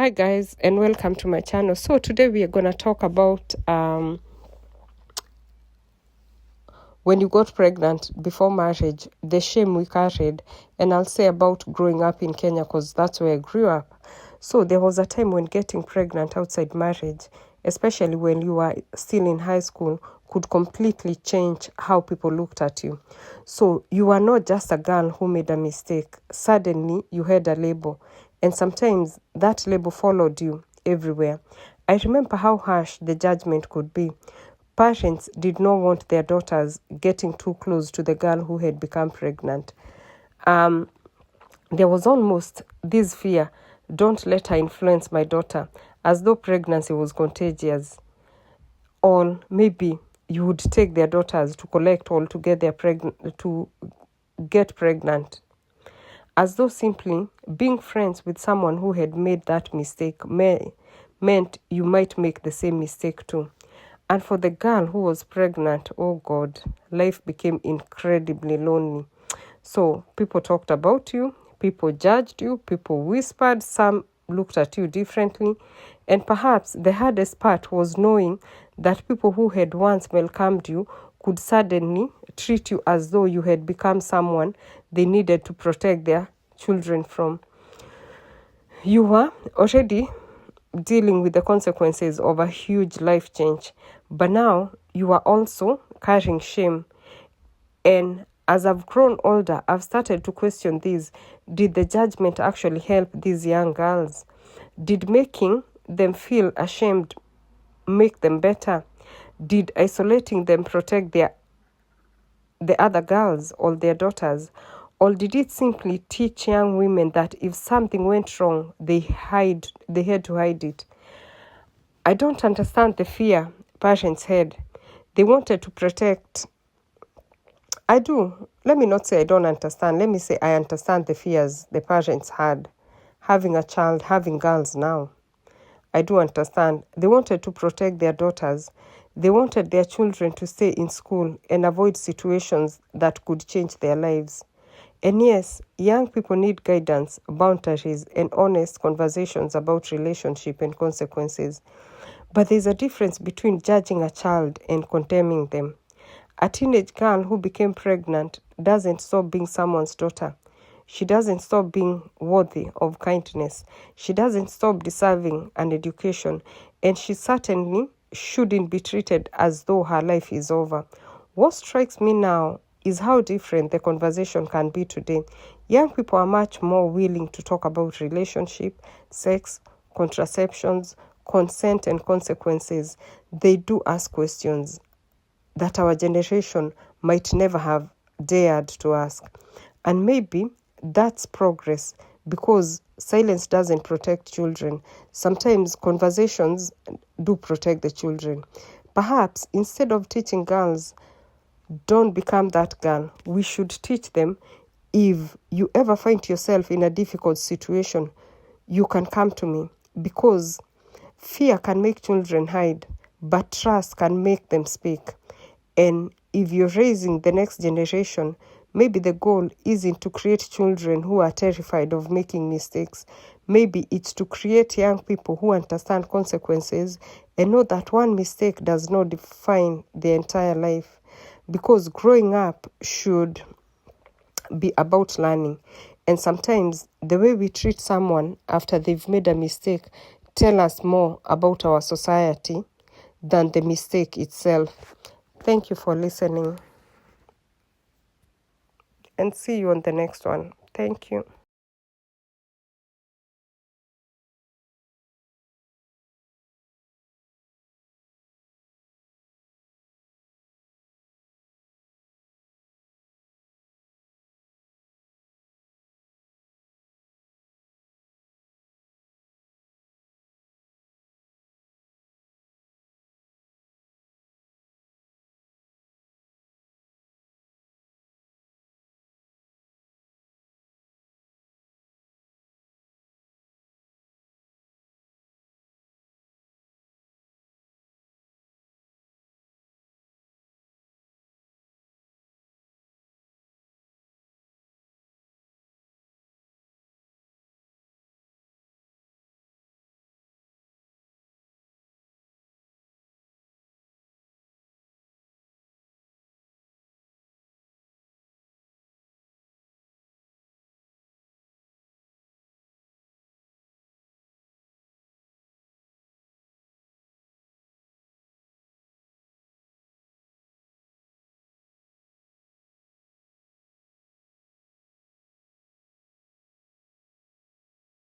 Hi guys, and welcome to my channel. So today we are going to talk about when you got pregnant before marriage, the shame we carried, and I'll say about growing up in Kenya because that's where I grew up. So there was a time when getting pregnant outside marriage, especially when you were still in high school, could completely change how people looked at you. So you were not just a girl who made a mistake. Suddenly you had a label, and sometimes that label followed you everywhere. I remember how harsh the judgment could be. Parents did not want their daughters getting too close to the girl who had become pregnant. There was almost this fear, don't let her influence my daughter, as though pregnancy was contagious. Or maybe you would take their daughters to collect all to get pregnant, as though simply being friends with someone who had made that mistake meant you might make the same mistake too. And for the girl who was pregnant, oh God, life became incredibly lonely. So people talked about you, people judged you, people whispered, some looked at you differently. And perhaps the hardest part was knowing that people who had once welcomed you could suddenly treat you as though you had become someone they needed to protect their children from. You were already dealing with the consequences of a huge life change, but now you are also carrying shame. And as I've grown older, I've started to question this. Did the judgment actually help these young girls? Did making them feel ashamed make them better? Did isolating them protect the other girls or their daughters? Or did it simply teach young women that if something went wrong, they had to hide it? I don't understand the fear parents had. They wanted to protect. I do. Let me not say I don't understand. Let me say I understand the fears the parents had. Having a child, having girls now. I do understand. They wanted to protect their daughters. They wanted their children to stay in school and avoid situations that could change their lives. And yes, young people need guidance, boundaries, and honest conversations about relationship and consequences. But there's a difference between judging a child and condemning them. A teenage girl who became pregnant doesn't stop being someone's daughter. She doesn't stop being worthy of kindness. She doesn't stop deserving an education. And she certainly shouldn't be treated as though her life is over. What strikes me now is how different the conversation can be today. Young people are much more willing to talk about relationship, sex, contraceptions, consent, and consequences. They do ask questions that our generation might never have dared to ask. And maybe that's progress, because silence doesn't protect children. Sometimes conversations do protect the children. Perhaps instead of teaching girls, don't become that girl, we should teach them, if you ever find yourself in a difficult situation, you can come to me, because fear can make children hide, but trust can make them speak. And if you're raising the next generation, maybe the goal isn't to create children who are terrified of making mistakes. Maybe it's to create young people who understand consequences and know that one mistake does not define their entire life. Because growing up should be about learning. And sometimes the way we treat someone after they've made a mistake tell us more about our society than the mistake itself. Thank you for listening, and see you on the next one. Thank you.